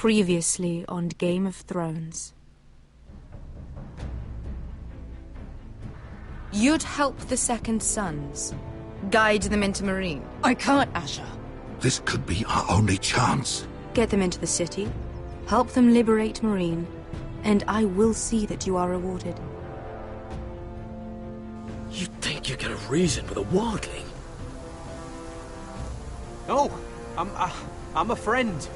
Previously on Game of Thrones. You'd help the Second Sons. Guide them into Marine. I can't, Asher. This could be our only chance. Get them into the city. Help them liberate Marine. And I will see that you are rewarded. You think you can reason with a wildling? No, I'm a friend.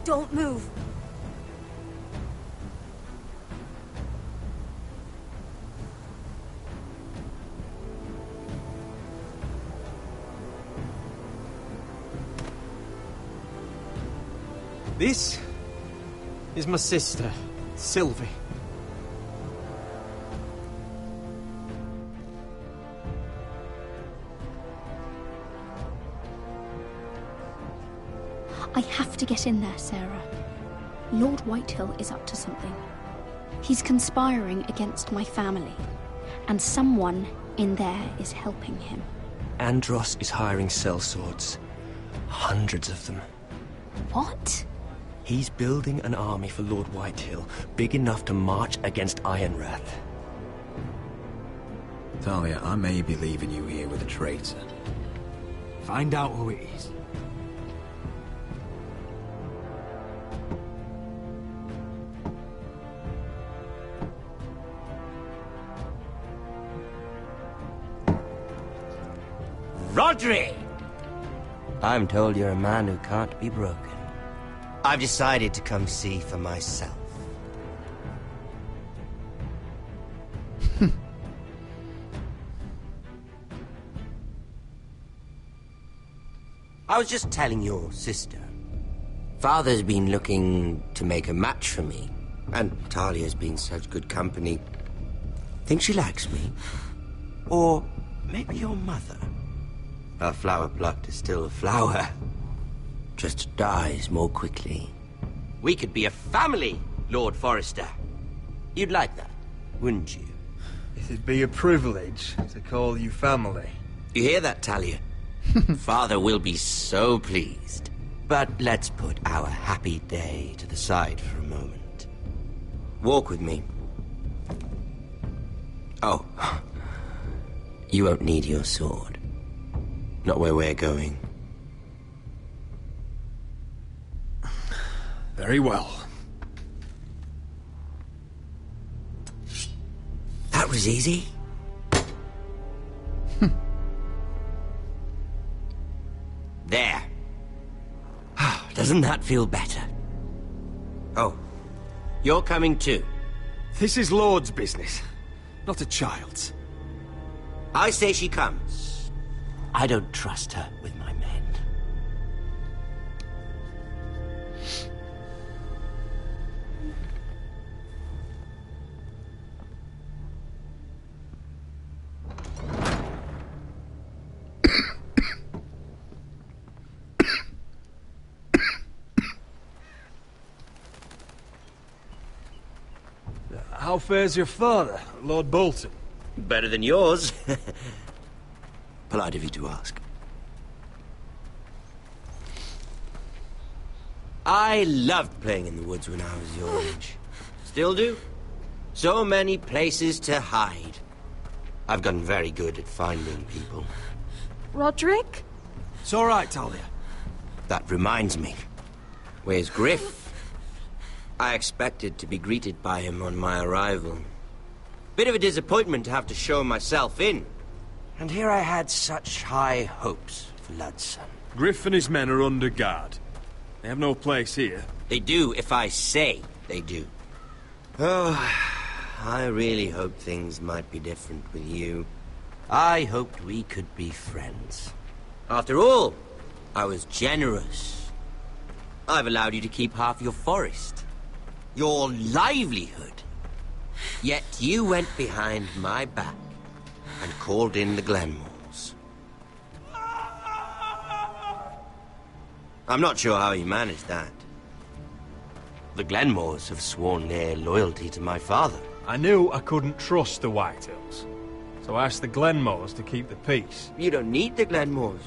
Don't move. This is my sister, Sylvie. I have to get in there, Sarah. Lord Whitehill is up to something. He's conspiring against my family, and someone in there is helping him. Andros is hiring sellswords. Hundreds of them. What? He's building an army for Lord Whitehill, big enough to march against Ironrath. Talia, I may be leaving you here with a traitor. Find out who it is. Rodri! I'm told you're a man who can't be broken. I've decided to come see for myself. I was just telling your sister. Father's been looking to make a match for me, and Talia's been such good company. Think she likes me? Or maybe your mother? A flower plucked is still a flower. Just dies more quickly. We could be a family, Lord Forrester. You'd like that, wouldn't you? It'd be a privilege to call you family. You hear that, Talia? Father will be so pleased. But let's put our happy day to the side for a moment. Walk with me. Oh, you won't need your sword. Not where we're going. Very well. That was easy. There. Doesn't that feel better? Oh, you're coming too. This is Lord's business, not a child's. I say she comes. I don't trust her with my men. How fares your father, Lord Bolton? Better than yours. Polite of you to ask. I loved playing in the woods when I was your age. Still do. So many places to hide. I've gotten very good at finding people. Roderick? It's all right, Talia. That reminds me. Where's Griff? I expected to be greeted by him on my arrival. Bit of a disappointment to have to show myself in. And here I had such high hopes for Ludson. Griff and his men are under guard. They have no place here. They do if I say they do. Oh, I really hoped things might be different with you. I hoped we could be friends. After all, I was generous. I've allowed you to keep half your forest. Your livelihood. Yet you went behind my back and called in the Glenmores. I'm not sure how you managed that. The Glenmores have sworn their loyalty to my father. I knew I couldn't trust the Whitehills, so I asked the Glenmores to keep the peace. You don't need the Glenmores.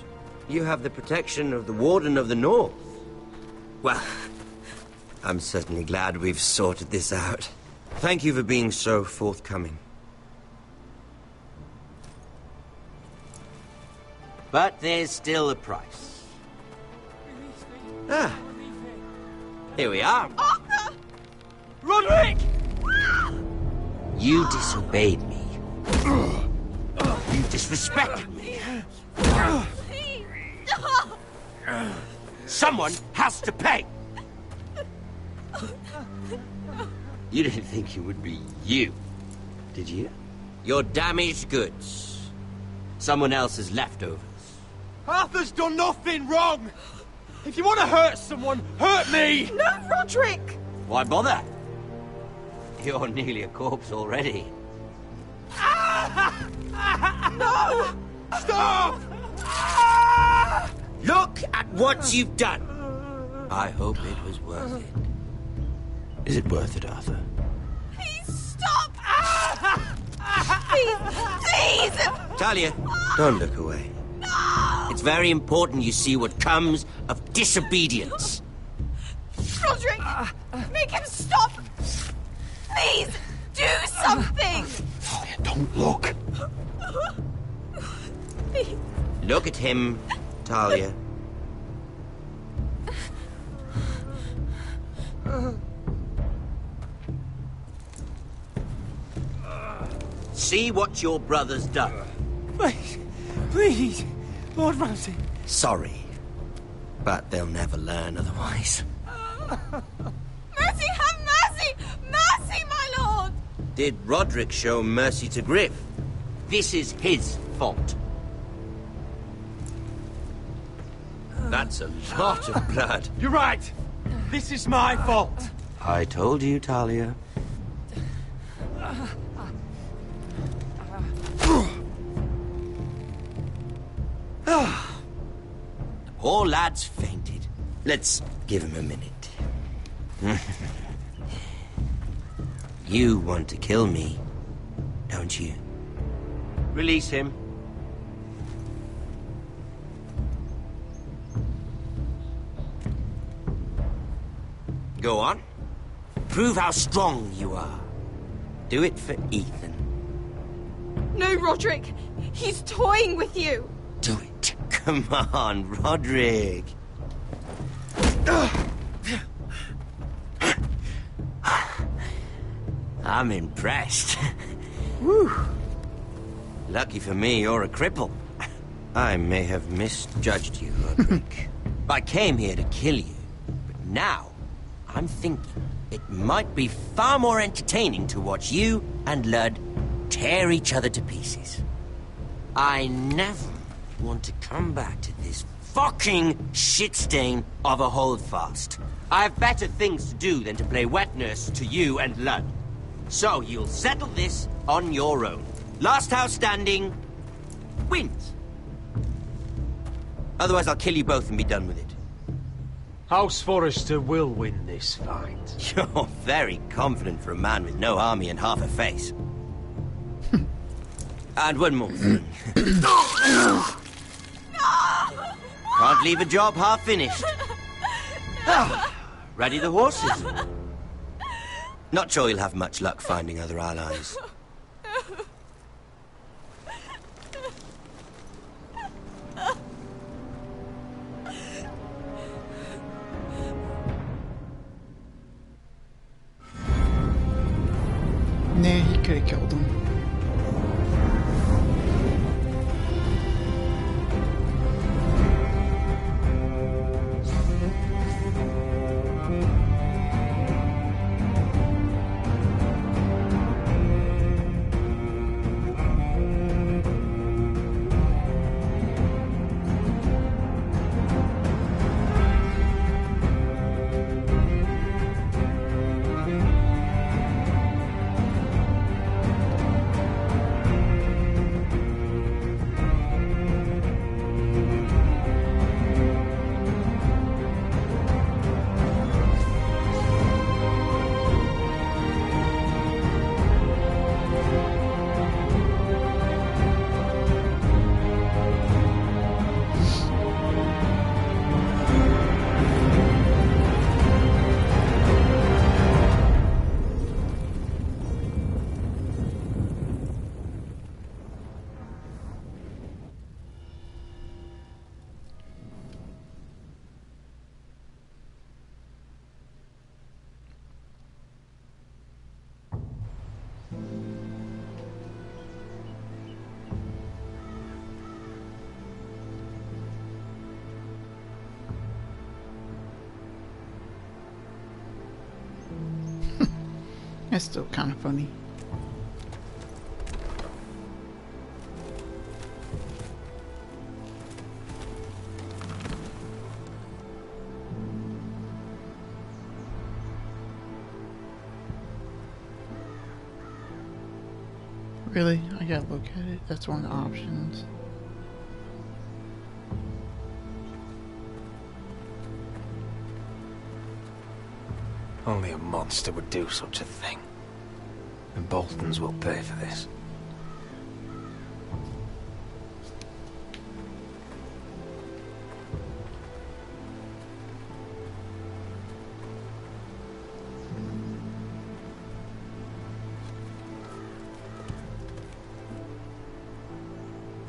You have the protection of the Warden of the North. Well, I'm certainly glad we've sorted this out. Thank you for being so forthcoming. But there's still a price. Ah, here we are. Arthur! Roderick! You disobeyed me. You disrespected me. Someone has to pay! You didn't think it would be you, did you? Your damaged goods. Someone else's leftovers. Arthur's done nothing wrong! If you want to hurt someone, hurt me! No, Roderick! Why bother? You're nearly a corpse already. No! Stop! Look at what you've done! I hope it was worth it. Is it worth it, Arthur? Please stop! Please! Please! Talia, don't look away. No! It's very important you see what comes of disobedience. Roderick! Make him stop! Please! Do something! Talia, don't look. Please. Look at him, Talia. See what your brother's done. Please, please, Lord Ramsay. Sorry, but they'll never learn otherwise. Mercy, have mercy! Mercy, my lord! Did Roderick show mercy to Griff? This is his fault. That's a lot of blood. You're right. This is my fault. I told you, Talia. The poor lad's fainted. Let's give him a minute. You want to kill me, don't you? Release him. Go on. Prove how strong you are. Do it for Ethan. No, Roderick! He's toying with you! Do it. Come on, Roderick. I'm impressed. Whew. Lucky for me, you're a cripple. I may have misjudged you, Roderick. I came here to kill you, but now I'm thinking it might be far more entertaining to watch you and Ludd tear each other to pieces. I never want to come back to this fucking shit stain of a holdfast. I have better things to do than to play wet nurse to you and Ludd. So you'll settle this on your own. Last house standing wins. Otherwise I'll kill you both and be done with it. House Forrester will win this fight. You're very confident for a man with no army and half a face. And one more thing. Can't leave a job half finished. Ready the horses? Not sure you'll have much luck finding other allies. Ne gick koden? It's still kind of funny. Really? I gotta look at it. That's one of the options. Only a monster would do such a thing. The Boltons will pay for this.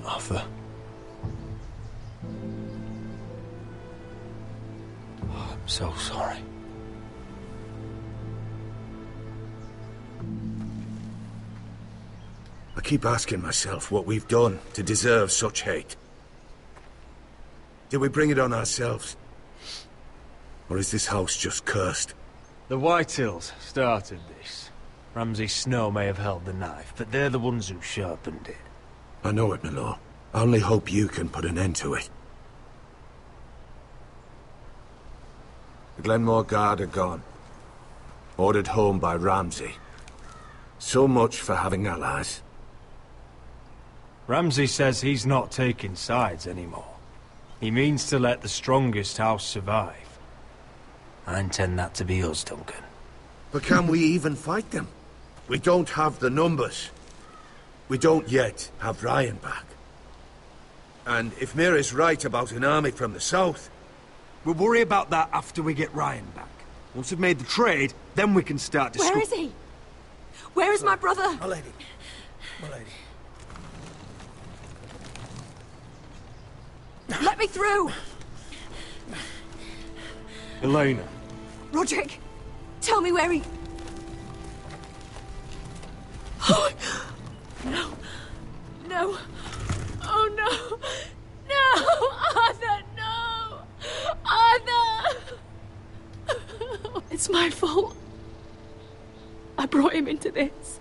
Arthur. Oh, I'm so sorry. I keep asking myself what we've done to deserve such hate. Did we bring it on ourselves? Or is this house just cursed? The Whitehills started this. Ramsay Snow may have held the knife, but they're the ones who sharpened it. I know it, my lord. I only hope you can put an end to it. The Glenmore Guard are gone. Ordered home by Ramsay. So much for having allies. Ramsay says he's not taking sides anymore. He means to let the strongest house survive. I intend that to be us, Duncan. But can we even fight them? We don't have the numbers. We don't yet have Ryan back. And if Mira's right about an army from the south... We'll worry about that after we get Ryan back. Once we've made the trade, then we can start discussing. Where is he? Where is my brother? My lady. My lady. Let me through! Elena. Roderick, tell me where he... No. No. Oh, no. No! Arthur, no! Arthur! It's my fault. I brought him into this.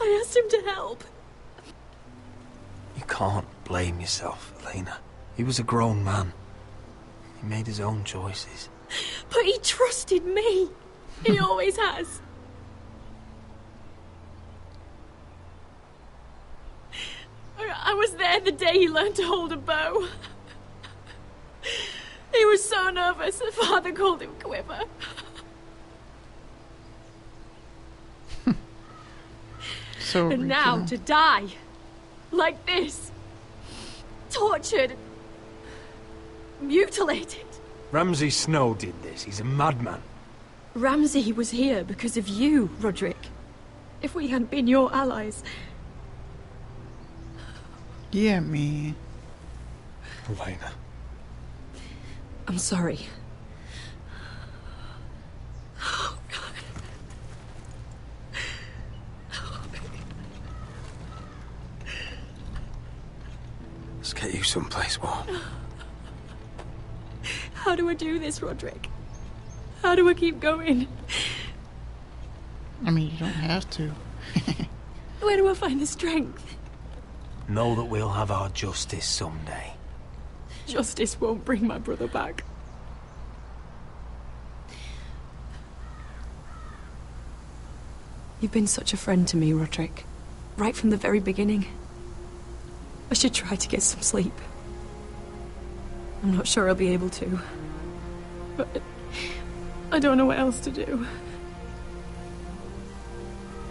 I asked him to help. You can't blame yourself, Elena. He was a grown man. He made his own choices. But he trusted me. He always has. I was there the day he learned to hold a bow. He was so nervous that Father called him Quiver. So and now to die. Like this. Tortured. Mutilated. Ramsay Snow did this. He's a madman. Ramsay was here because of you, Roderick. If we hadn't been your allies... Yeah, me. Elena. I'm sorry. Oh, God. Let's get you someplace warm. How do I do this, Roderick? How do I keep going? I mean, you don't have to. Where do I find the strength? Know that we'll have our justice someday. Justice won't bring my brother back. You've been such a friend to me, Roderick. Right from the very beginning. I should try to get some sleep. I'm not sure I'll be able to. But I don't know what else to do.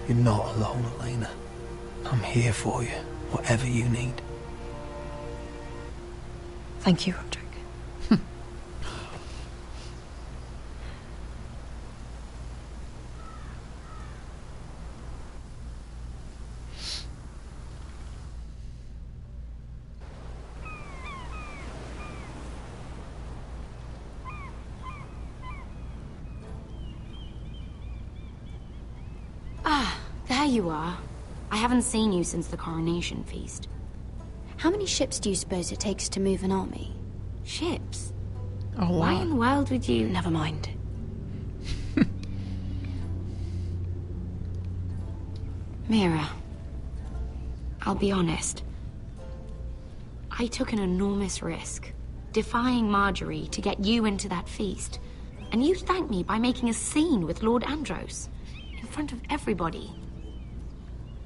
You're not alone, Elena. I'm here for you, whatever you need. Thank you, Roderick. There you are. I haven't seen you since the coronation feast. How many ships do you suppose it takes to move an army? Ships? A lot. Why in the world would you... Never mind. Mira, I'll be honest. I took an enormous risk, defying Marjorie to get you into that feast. And you thanked me by making a scene with Lord Andros, in front of everybody.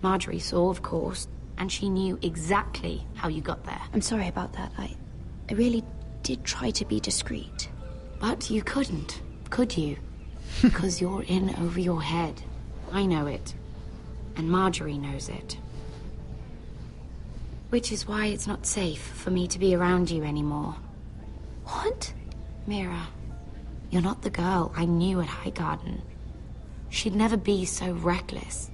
Marjorie saw, of course, and she knew exactly how you got there. I'm sorry about that. I really did try to be discreet. But you couldn't, could you? Because you're in over your head. I know it. And Marjorie knows it. Which is why it's not safe for me to be around you anymore. What? Mira, you're not the girl I knew at Highgarden. She'd never be so reckless.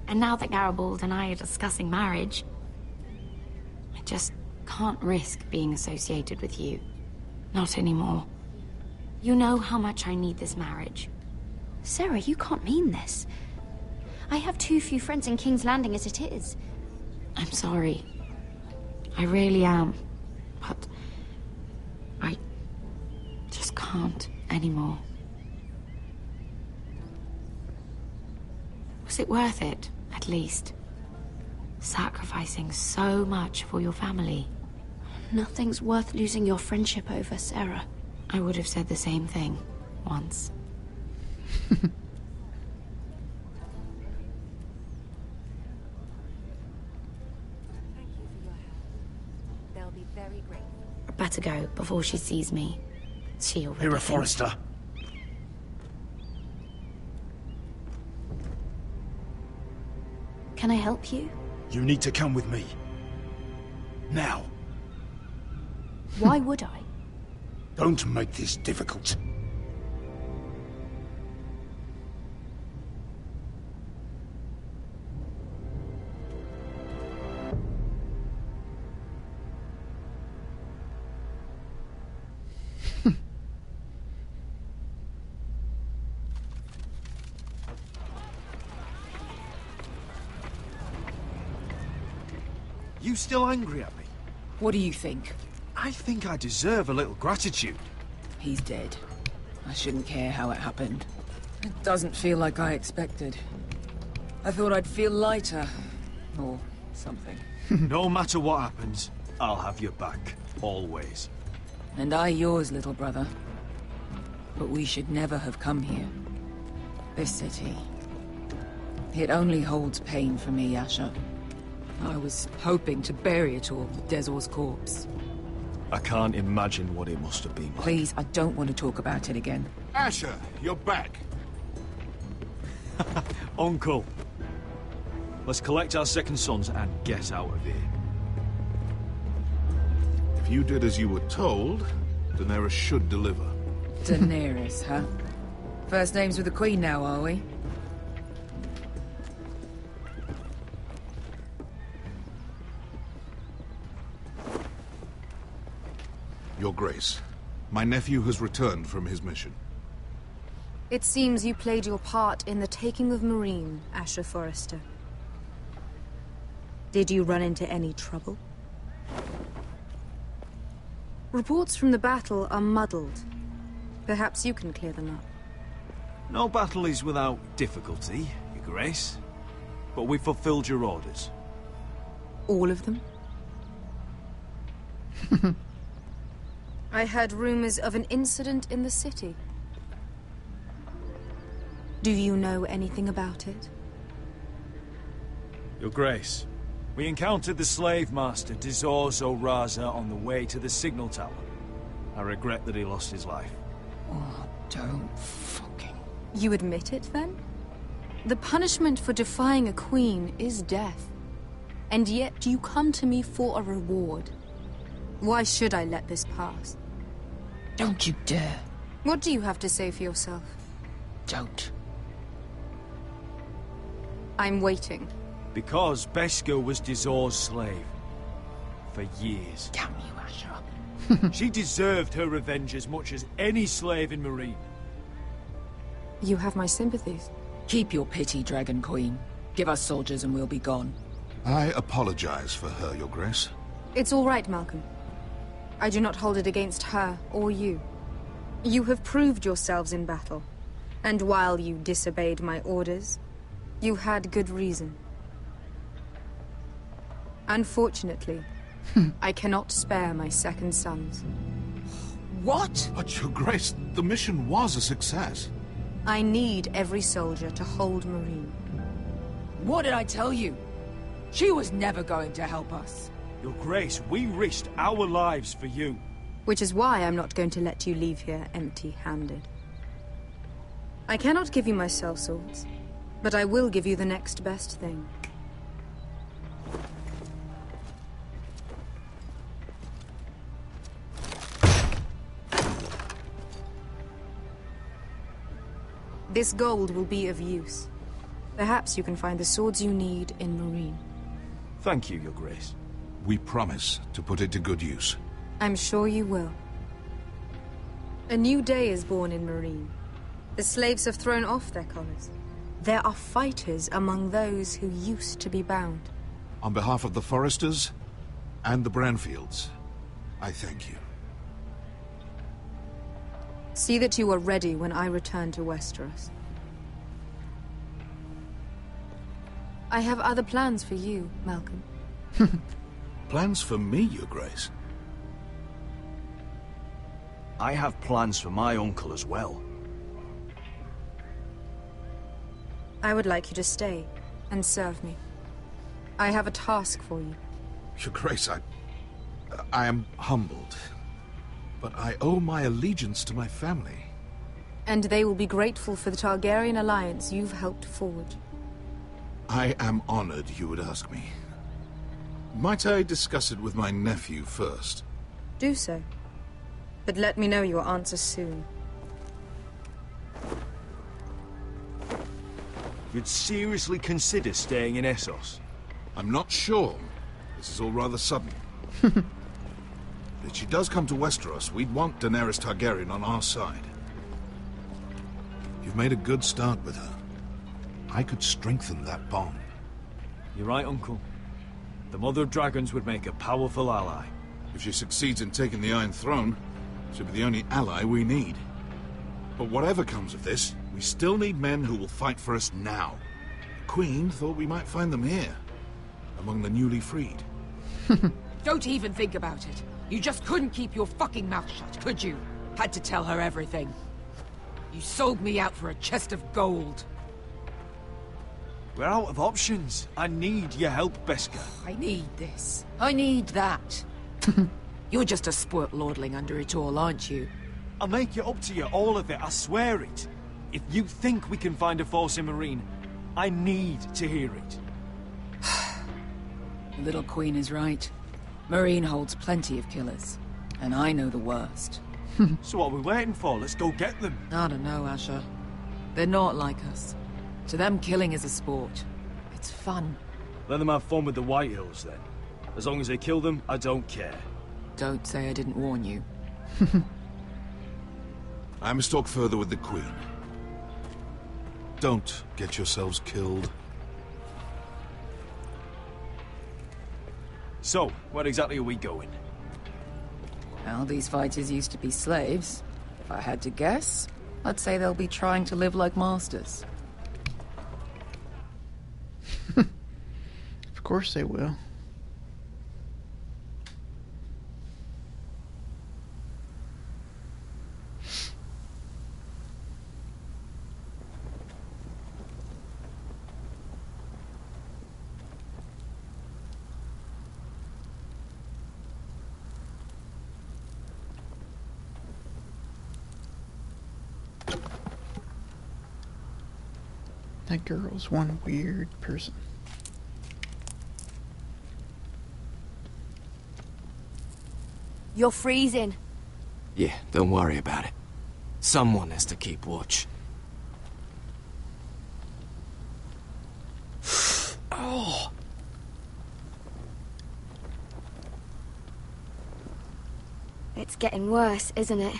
And now that Garibald and I are discussing marriage, I just can't risk being associated with you. Not anymore. You know how much I need this marriage. Sarah, you can't mean this. I have too few friends in King's Landing as it is. I'm sorry. I really am. But I just can't anymore. Was it worth it, at least? Sacrificing so much for your family. Nothing's worth losing your friendship over, Sarah. I would have said the same thing once. Better go before she sees me. She already Mira thinks- Forrester. Can I help you? You need to come with me. Now. Why would I? Don't make this difficult. You still angry at me? What do you think? I think I deserve a little gratitude. He's dead. I shouldn't care how it happened. It doesn't feel like I expected. I thought I'd feel lighter. Or something. No matter what happens, I'll have your back. Always. And I yours, little brother. But we should never have come here. This city. It only holds pain for me, Asher. I was hoping to bury it all with Dezor's corpse. I can't imagine what it must have been like. Please, I don't want to talk about it again. Asher, you're back. Uncle. Let's collect our second sons and get out of here. If you did as you were told, Daenerys should deliver. Daenerys, huh? First names with the Queen now, are we? Your Grace, my nephew has returned from his mission. It seems you played your part in the taking of Meereen, Asher Forrester. Did you run into any trouble? Reports from the battle are muddled. Perhaps you can clear them up. No battle is without difficulty, Your Grace. But we fulfilled your orders. All of them? I heard rumors of an incident in the city. Do you know anything about it? Your Grace, we encountered the slave master, Dezor Zoraza, on the way to the signal tower. I regret that he lost his life. Oh, don't fucking... You admit it, then? The punishment for defying a queen is death. And yet you come to me for a reward. Why should I let this pass? Don't you dare. What do you have to say for yourself? Don't. I'm waiting. Because Beskha was Dezor's slave. For years. Damn you, Asher. She deserved her revenge as much as any slave in Meereen. You have my sympathies. Keep your pity, Dragon Queen. Give us soldiers and we'll be gone. I apologize for her, Your Grace. It's all right, Malcolm. I do not hold it against her or you. You have proved yourselves in battle. And while you disobeyed my orders, You had good reason. Unfortunately, I cannot spare my second sons. What? But, Your Grace, the mission was a success. I need every soldier to hold Marine. What did I tell you? She was never going to help us. Your Grace, we risked our lives for you. Which is why I'm not going to let you leave here empty-handed. I cannot give you my sellswords, but I will give you the next best thing. This gold will be of use. Perhaps you can find the swords you need in Marine. Thank you, Your Grace. We promise to put it to good use. I'm sure you will. A new day is born in Marine. The slaves have thrown off their collars. There are fighters among those who used to be bound. On behalf of the Foresters and the Branfields, I thank you. See that you are ready when I return to Westeros. I have other plans for you, Malcolm. Plans for me, Your Grace? I have plans for my uncle as well. I would like you to stay and serve me. I have a task for you. Your Grace, I am humbled, but I owe my allegiance to my family. And they will be grateful for the Targaryen alliance you've helped forge. I am honored you would ask me. Might I discuss it with my nephew first? Do so. But let me know your answer soon. You'd seriously consider staying in Essos? I'm not sure. This is all rather sudden. If she does come to Westeros, we'd want Daenerys Targaryen on our side. You've made a good start with her. I could strengthen that bond. You're right, Uncle. The Mother of Dragons would make a powerful ally. If she succeeds in taking the Iron Throne, she'll be the only ally we need. But whatever comes of this, we still need men who will fight for us now. The Queen thought we might find them here, among the newly freed. Don't even think about it. You just couldn't keep your fucking mouth shut, could you? Had to tell her everything. You sold me out for a chest of gold. We're out of options. I need your help, Beskar. I need this. I need that. You're just a spoilt lordling under it all, aren't you? I'll make it up to you, all of it, I swear it. If you think we can find a force in Marine, I need to hear it. The little queen is right. Marine holds plenty of killers. And I know the worst. So what are we waiting for? Let's go get them. I don't know, Asher. They're not like us. To them, killing is a sport. It's fun. Let them have fun with the White Hills, then. As long as they kill them, I don't care. Don't say I didn't warn you. I must talk further with the Queen. Don't get yourselves killed. So, where exactly are we going? Well, these fighters used to be slaves. If I had to guess, I'd say they'll be trying to live like masters. Of course they will. That girl's one weird person. You're freezing. Yeah, don't worry about it. Someone has to keep watch. Oh! It's getting worse, isn't it?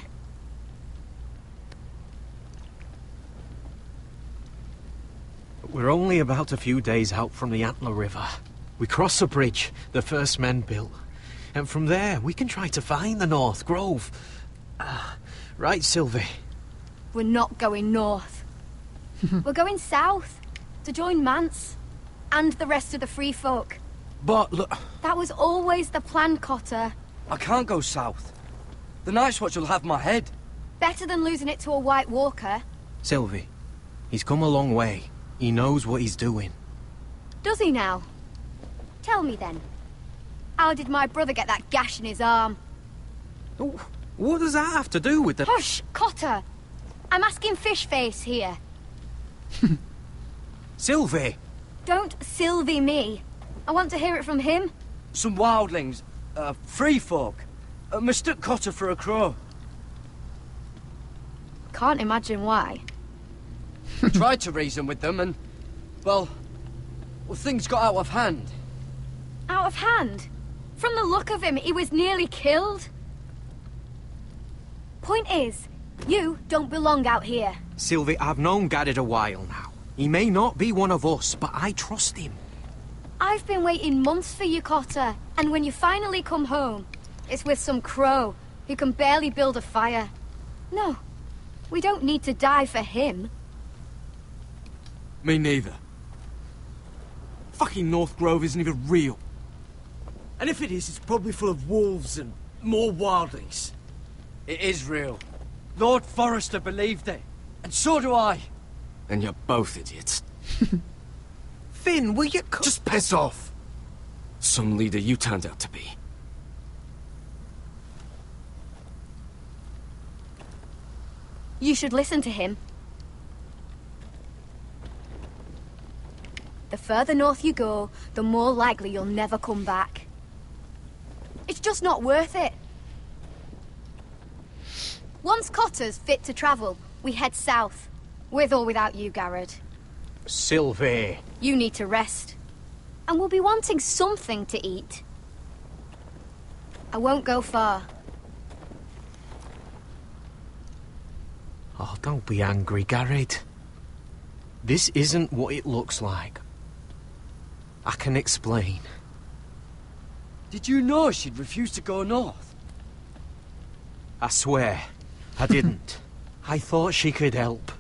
We're only about a few days out from the Antler River. We cross the bridge the first men built. And from there, we can try to find the North Grove. Right, Sylvie? We're not going north. We're going south. To join Mance. And the rest of the free folk. But look... That was always the plan, Cotter. I can't go south. The Night's Watch will have my head. Better than losing it to a White Walker. Sylvie, he's come a long way. He knows what he's doing. Does he now? Tell me then. How did my brother get that gash in his arm? Oh, what does that have to do with the... Hush, Cotter! I'm asking Fishface here. Sylvie! Don't Sylvie me. I want to hear it from him. Some wildlings, free folk, mistook Cotter for a crow. Can't imagine why. Tried to reason with them and, well, things got out of hand. Out of hand? From the look of him, he was nearly killed. Point is, you don't belong out here. Sylvie, I've known Garrett a while now. He may not be one of us, but I trust him. I've been waiting months for you, Cotter. And when you finally come home, it's with some crow who can barely build a fire. No, we don't need to die for him. Me neither. Fucking North Grove isn't even real. And if it is, it's probably full of wolves and more wildlings. It is real. Lord Forrester believed it. And so do I. And you're both idiots. Finn, will you... Just piss off! Some leader you turned out to be. You should listen to him. The further north you go, the more likely you'll never come back. It's just not worth it. Once Cotter's fit to travel, we head south. With or without you, Garrett. Sylvie. You need to rest. And we'll be wanting something to eat. I won't go far. Oh, don't be angry, Garrett. This isn't what it looks like. I can explain. Did you know she'd refuse to go north? I swear, I didn't. I thought she could help.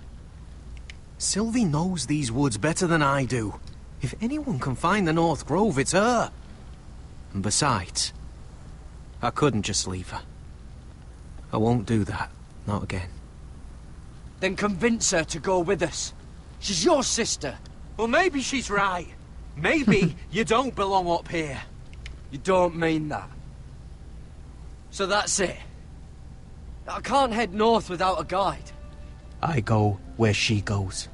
Sylvie knows these woods better than I do. If anyone can find the North Grove, it's her. And besides, I couldn't just leave her. I won't do that. Not again. Then convince her to go with us. She's your sister. Well, maybe she's right. Maybe you don't belong up here. You don't mean that. So that's it. I can't head north without a guide. I go where she goes.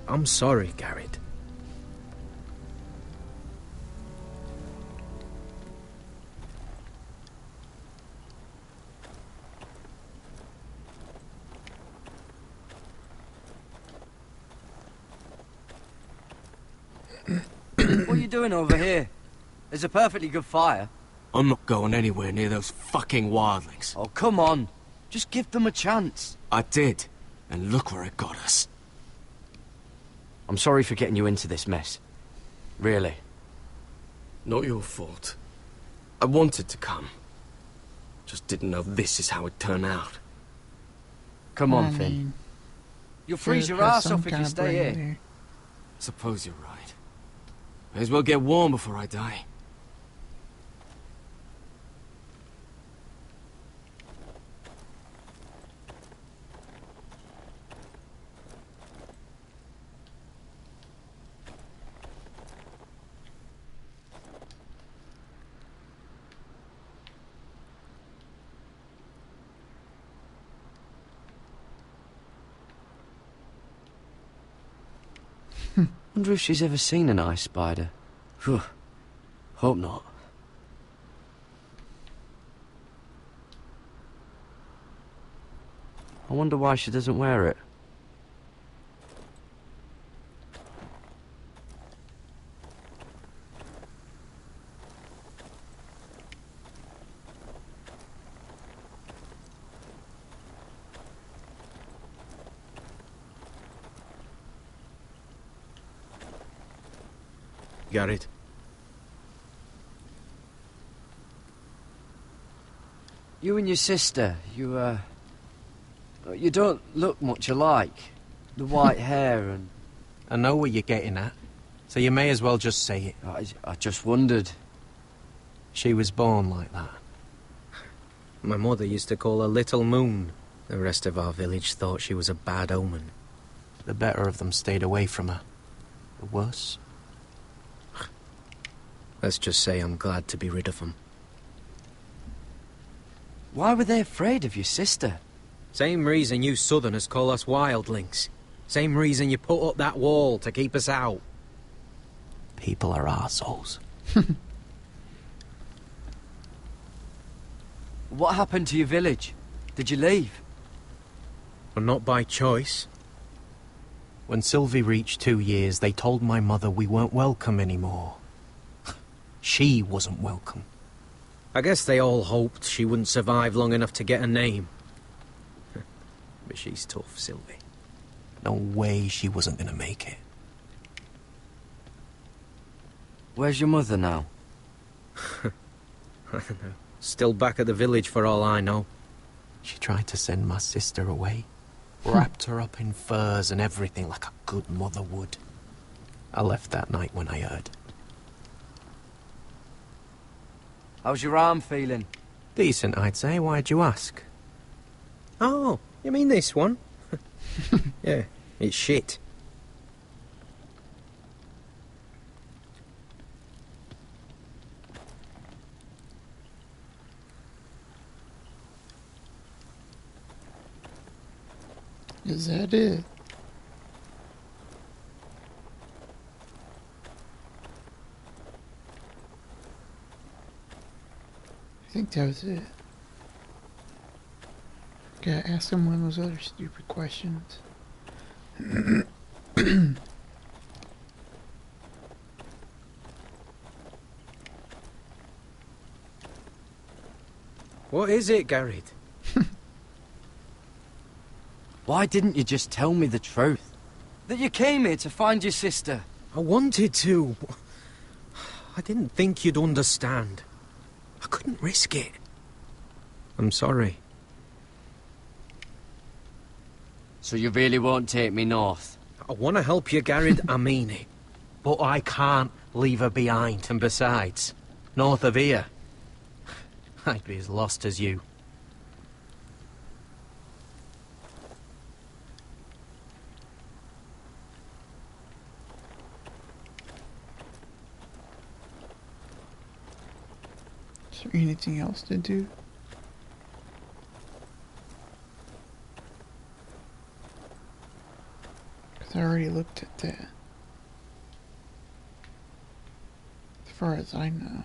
I'm sorry, Garrett. What are you doing over here? There's a perfectly good fire. I'm not going anywhere near those fucking wildlings. Oh, come on. Just give them a chance. I did. And look where it got us. I'm sorry for getting you into this mess. Really. Not your fault. I wanted to come. Just didn't know this is how it'd turn out. Come on, Finn. You'll freeze your ass off if you stay here. Suppose you're right. May as well get warm before I die. Wonder if she's ever seen an ice spider. Phew. Hope not. I wonder why she doesn't wear it. Garrett. You and your sister, you don't look much alike. The white hair and... I know where you're getting at. So you may as well just say it. I just wondered. She was born like that. My mother used to call her Little Moon. The rest of our village thought she was a bad omen. The better of them stayed away from her. The worse. Let's just say I'm glad to be rid of them. Why were they afraid of your sister? Same reason you Southerners call us wildlings. Same reason you put up that wall to keep us out. People are arseholes. What happened to your village? Did you leave? Well, not by choice. When Sylvie reached 2 years, they told my mother we weren't welcome anymore. She wasn't welcome. I guess they all hoped she wouldn't survive long enough to get a name. But she's tough, Sylvie. No way she wasn't gonna make it. Where's your mother now? I don't know. Still back at the village for all I know. She tried to send my sister away. Wrapped her up in furs and everything like a good mother would. I left that night when I heard. How's your arm feeling? Decent, I'd say. Why'd you ask? Oh, you mean this one? Yeah, it's shit. Is that it? I think that was it. Gotta ask him one of those other stupid questions. What is it, Garrett? Why didn't you just tell me the truth? That you came here to find your sister? I wanted to. I didn't think you'd understand. I couldn't risk it. I'm sorry. So you really won't take me north? I want to help you, Garrett, I mean it. But I can't leave her behind. And besides, north of here, I'd be as lost as you. Is there anything else to do? Because I already looked at that. As far as I know.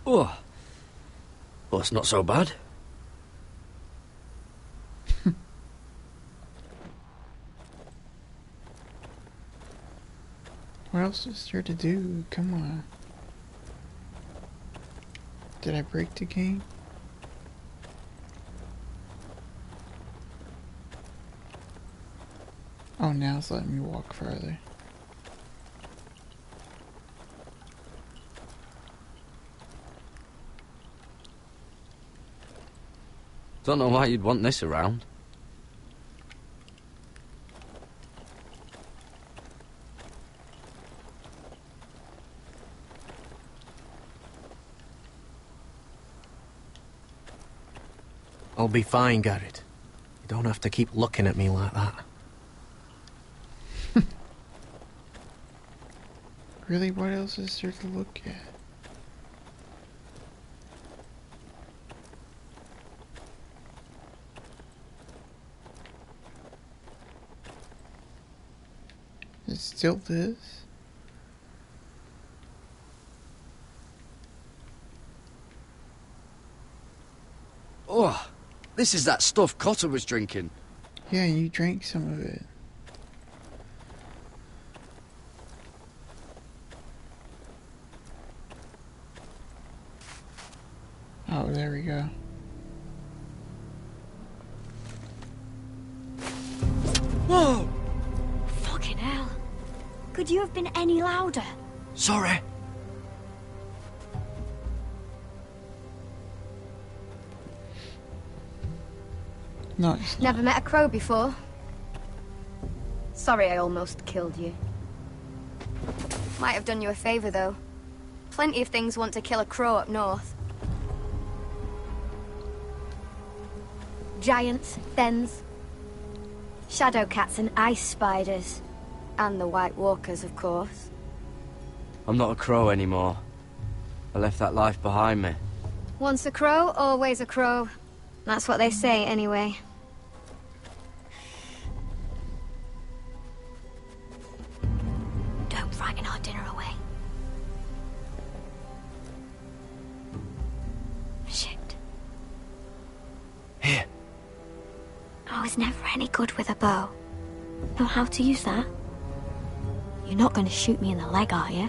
Oh. Well, it's not so bad. What else is there to do? Come on. Did I break the game? Oh, now it's letting me walk further. Don't know why you'd want this around. I'll be fine, Garrett. You don't have to keep looking at me like that. Really, what else is there to look at? It's still this? Oh, this is that stuff Cotter was drinking. Yeah, you drank some of it. Oh, there we go. Whoa! Fucking hell. Could you have been any louder? Sorry. Nice. Never met a crow before. Sorry I almost killed you. Might have done you a favor, though. Plenty of things want to kill a crow up north. Giants, thens, shadow cats and ice spiders. And the White Walkers, of course. I'm not a crow anymore. I left that life behind me. Once a crow, always a crow. That's what they say, anyway. Don't frighten our dinner away. Shit. Here. I was never any good with a bow. Know how to use that? You're not going to shoot me in the leg, are you?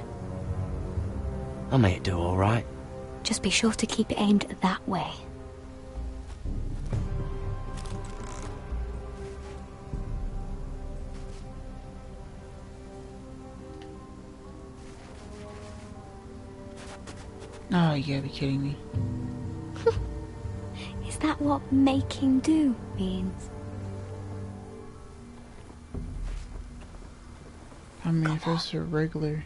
I may do all right. Just be sure to keep it aimed that way. Oh, you gotta be kidding me. Is that what making do means? I mean, if it's a regular...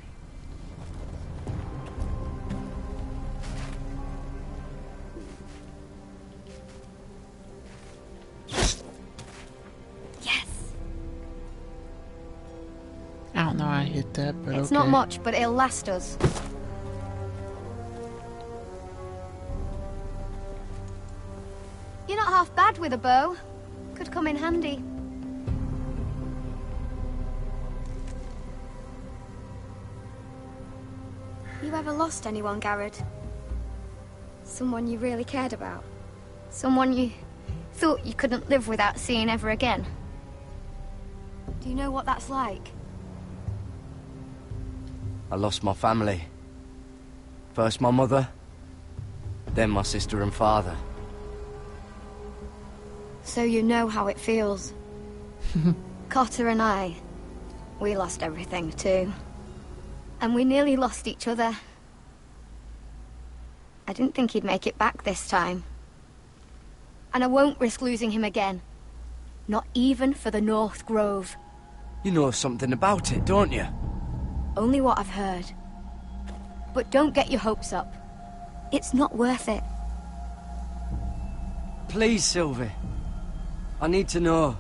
Yes. I don't know how I hit that, but It's okay. not much, but it'll last us. You're not half bad with a bow. Could come in handy. You ever lost anyone, Garrett? Someone you really cared about? Someone you thought you couldn't live without seeing ever again? Do you know what that's like? I lost my family. First my mother, then my sister and father. So you know how it feels. Cotter and I, we lost everything too. And we nearly lost each other. I didn't think he'd make it back this time. And I won't risk losing him again. Not even for the North Grove. You know something about it, don't you? Only what I've heard. But don't get your hopes up. It's not worth it. Please, Sylvie. I need to know.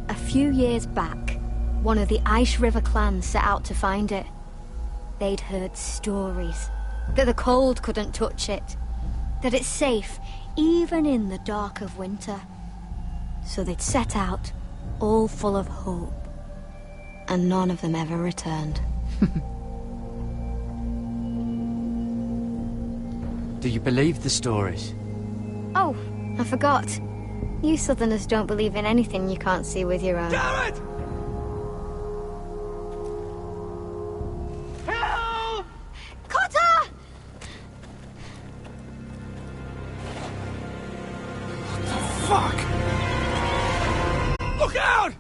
A few years back, one of the Ice River clans set out to find it. They'd heard stories that the cold couldn't touch it, that it's safe even in the dark of winter. So they'd set out, all full of hope, and none of them ever returned. Do you believe the stories? Oh, I forgot. You Southerners don't believe in anything you can't see with your own. Garrett! Help! Cotter! Fuck! Look out!